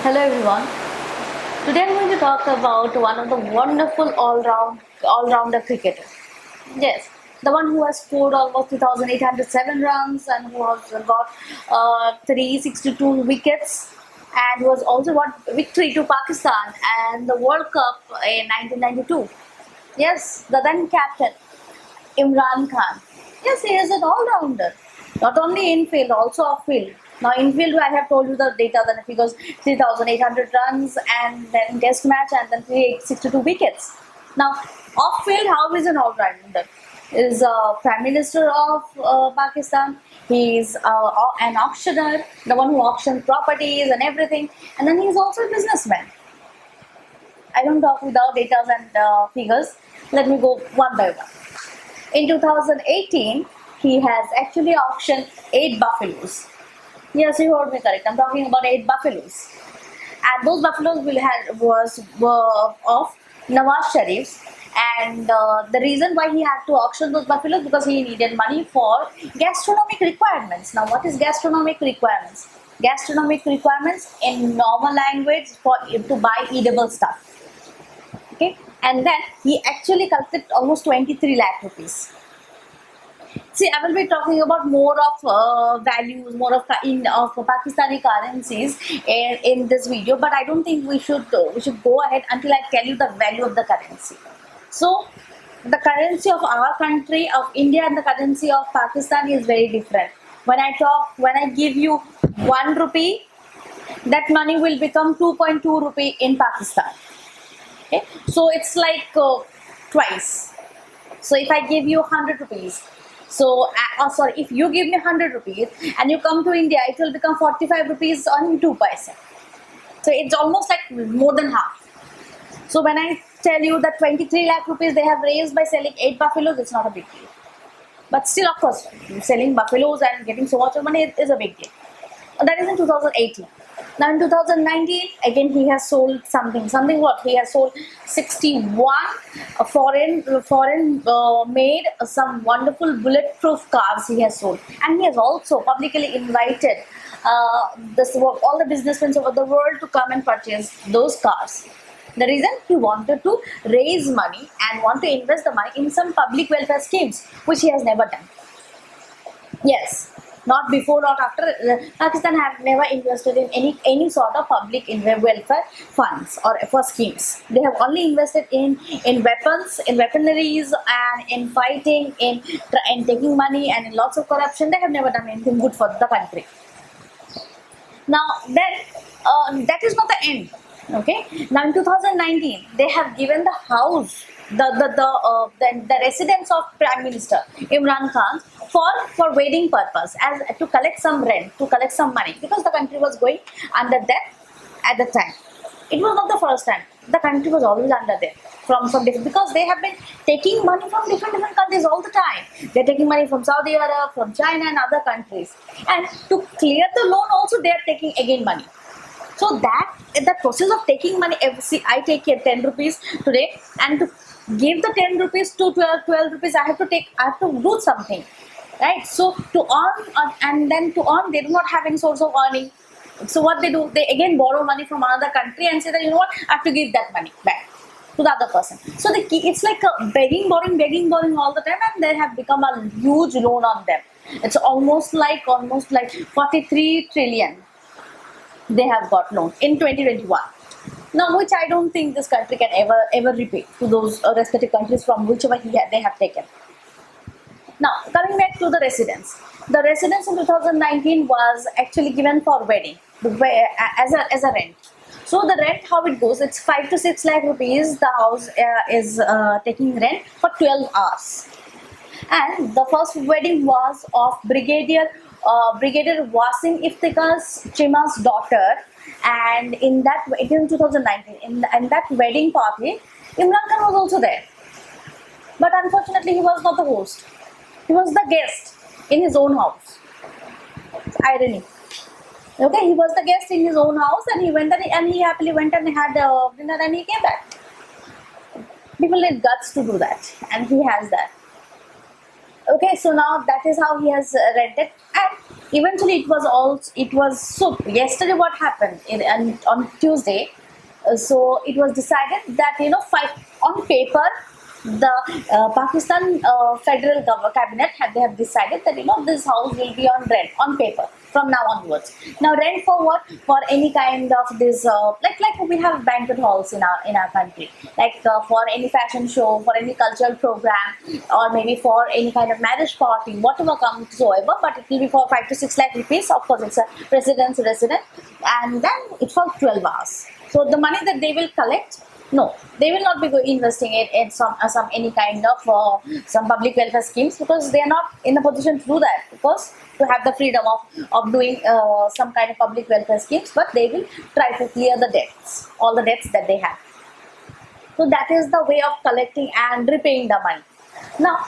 Hello everyone. Today I'm going to talk about one of the wonderful all-rounder cricketer. Yes, the one who has scored almost 2,807 runs and who has got 362 wickets and who has also got victory to Pakistan and the World Cup in 1992. Yes, the then captain Imran Khan. Yes, he is an all-rounder. Not only infield, also off-field. Now, infield, I have told you the data that he goes 3,800 runs and then test match and then 362 wickets. Now, off-field, how is an all-rounder? Is Prime Minister of Pakistan. He is an auctioneer, the one who auctions properties and everything. And then he is also a businessman. I don't talk without data and figures. Let me go one by one. In 2018, he has actually auctioned 8 buffaloes. Yes, you heard me correct. I'm talking about 8 buffaloes. And those buffaloes were of Nawaz Sharif's. And the reason why he had to auction those buffaloes because he needed money for gastronomic requirements. Now, what is gastronomic requirements? Gastronomic requirements in normal language for to buy edible stuff. Okay, and then he actually collected almost 23 lakh rupees. See, I will be talking about more of values, more of Pakistani currencies in this video, but I don't think we should go ahead until I tell you the value of the currency. So, the currency of our country of India and the currency of Pakistan is very different. When I give you 1 rupee, that money will become 2.2 rupee in Pakistan. Okay, so it's like twice. So if I give you 100 rupees, so sorry, if you give me 100 rupees and you come to India, it will become 45 rupees on 2 paisa. So it's almost like more than half. So when I tell you that 23 lakh rupees they have raised by selling 8 buffaloes, it's not a big deal. But still, of course, selling buffaloes and getting so much of money is a big deal. That is in 2018. Now in 2019, again he has sold something. Something what? He has sold 61 foreign made some wonderful bulletproof cars he has sold. And he has also publicly invited all the businessmen over the world to come and purchase those cars. The reason he wanted to raise money and want to invest the money in some public welfare schemes, which he has never done. Yes, not before, not after. Pakistan have never invested in any sort of public welfare funds or for schemes. They have only invested in weapons, in weaponaries, and in fighting, in taking money, and in lots of corruption. They have never done anything good for the country. Now, then that is not the end. Okay. Now, in 2019, they have given the house, the residence of Prime Minister Imran Khan for wedding purpose, as to collect some rent, to collect some money, because the country was going under debt at the time. It was not the first time. The country was always under debt from some different, because they have been taking money from different countries all the time. They're taking money from Saudi Arabia, from China and other countries. And to clear the loan also, they are taking again money. So that the process of taking money, see, I take here 10 rupees today, and to give the 10 rupees to 12 rupees, I have to do something, right? So to earn, and then to earn, they do not have any source of earning. So what they do, they again borrow money from another country and say that, you know what, I have to give that money back to the other person. So it's like a begging, borrowing all the time, and they have become a huge loan on them. It's almost like 43 trillion. They have got loan in 2021. Now, which I don't think this country can ever repay to those respective countries from whichever they have taken. Now, coming back to the residence. The residence in 2019 was actually given for wedding as a rent. So the rent, how it goes, it's 5 to 6 lakh rupees. The house is taking rent for 12 hours. And the first wedding was of Brigadier Wasim Iftikhar's Chima's daughter, and in 2019, in that wedding party, Imran Khan was also there, but unfortunately he was not the host. He was the guest in his own house. It's irony. Okay, he was the guest in his own house, and he happily went and had dinner, and he came back. People need guts to do that, and he has that. Okay, so now that is how he has rented, and eventually it was so yesterday what happened and on Tuesday. So it was decided that five on paper the Pakistan federal cabinet they have decided that this house will be on rent on paper from now onwards. Now rent for what? For any kind of this like we have banquet halls in our country, like for any fashion show, for any cultural program, or maybe for any kind of marriage party, whatever comes soever, but it will be for 5 to 6 lakh rupees. Of course, it's a resident, and then it's for 12 hours. So the money that they will collect, no, they will not be investing it in some any kind of some public welfare schemes, because they are not in a position to do that, because to have the freedom of doing some kind of public welfare schemes, but they will try to clear the debts, all the debts that they have. So that is the way of collecting and repaying the money. Now,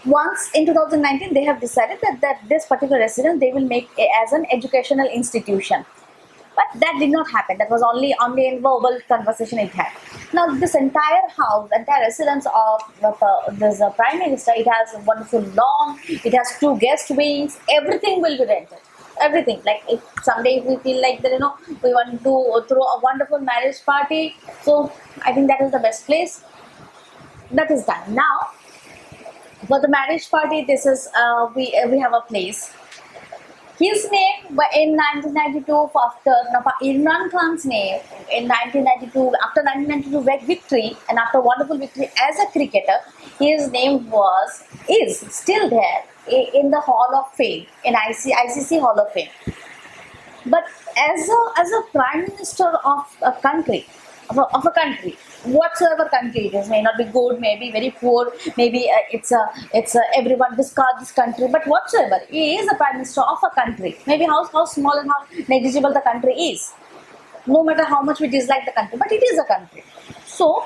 once in 2019, they have decided that this particular residence they will make as an educational institution. But that did not happen. That was only in verbal conversation it had. Now this entire house, entire residence of this Prime Minister, it has a wonderful lawn. It has 2 guest wings. Everything will be rented. Everything. Like if someday we feel like that we want to throw a wonderful marriage party, so I think that is the best place. That is done. Now for the marriage party, this is we have a place. His name in 1992, after Imran Khan's name in 1992, after 1992 victory and after wonderful victory as a cricketer, his name is still there in the Hall of Fame, in ICC Hall of Fame. But as a prime minister of a country, of a country, whatsoever country it is, may not be good, may be very poor, maybe it's everyone discard this country, but whatsoever, he is the prime minister of a country. Maybe how small and how negligible the country is, no matter how much we dislike the country, but it is a country. So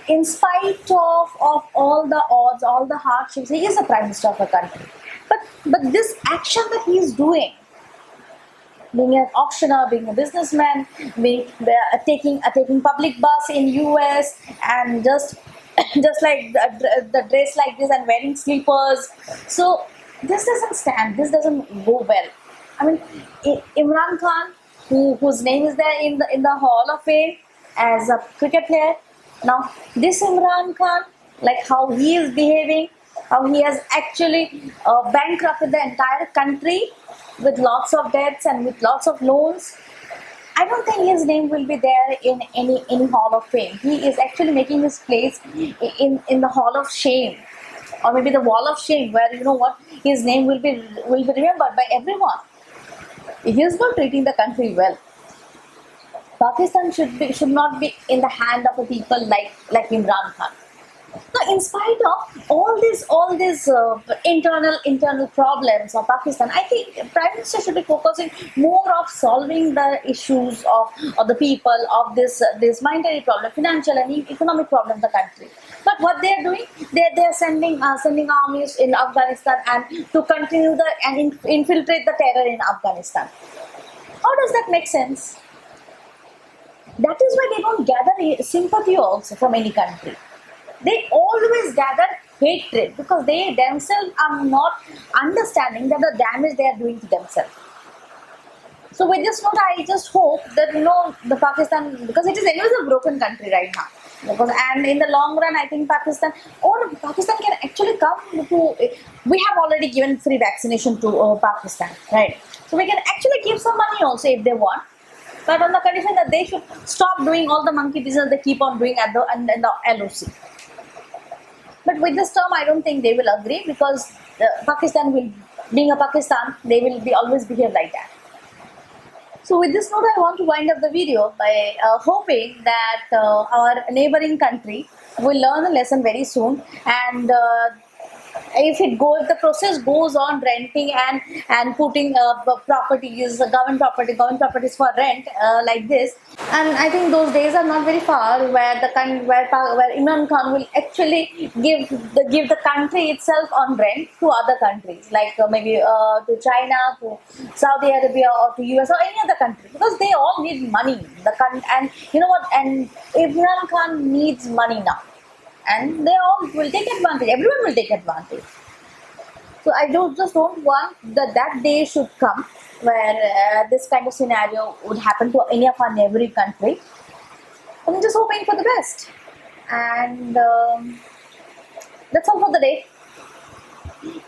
in spite of all the odds, all the hardships, he is the prime minister of a country. But this action that he is doing, being an auctioneer, being a businessman, taking public bus in US, and just like the dress like this and wearing slippers. So this doesn't stand. This doesn't go well. I mean, Imran Khan, whose name is there in the Hall of Fame as a cricket player. Now this Imran Khan, like how he is behaving, how he has actually bankrupted the entire country with lots of debts and with lots of loans. I don't think his name will be there in any Hall of Fame. He is actually making his place in the Hall of Shame, or maybe the Wall of Shame, where his name will be remembered by everyone. He is not treating the country well. Pakistan should not be in the hand of a people like Imran Khan. Now, in spite of all these internal problems of Pakistan, I think Prime Minister should be focusing more of solving the issues of the people, of this monetary problem, financial and economic problem of the country. But what they are doing, they are sending armies in Afghanistan and to continue and infiltrate the terror in Afghanistan. How does that make sense? That is why they don't gather sympathy also from any country. They always gather hatred, because they themselves are not understanding that the damage they are doing to themselves. So with this note, I just hope that the Pakistan, because it is anyways a broken country right now, and in the long run, I think Pakistan can actually come to. We have already given free vaccination to Pakistan, right? So we can actually give some money also if they want, but on the condition that they should stop doing all the monkey business they keep on doing in the LOC. But with this term, I don't think they will agree, because Pakistan will, being a Pakistan, they will always behave like that. So with this note, I want to wind up the video by hoping that our neighboring country will learn a lesson very soon, and if the process goes on renting and putting properties, government properties for rent like this, and I think those days are not very far where Imran Khan will actually give the country itself on rent to other countries, like maybe to China, to Saudi Arabia, or to US, or any other country, because they all need money. And you know what? And Imran Khan needs money now. And they all will take advantage. Everyone will take advantage. So I just don't want that day should come where this kind of scenario would happen to any of our neighboring country. I'm just hoping for the best. And that's all for the day.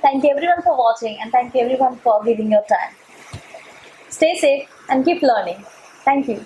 Thank you everyone for watching, and thank you everyone for giving your time. Stay safe and keep learning. Thank you.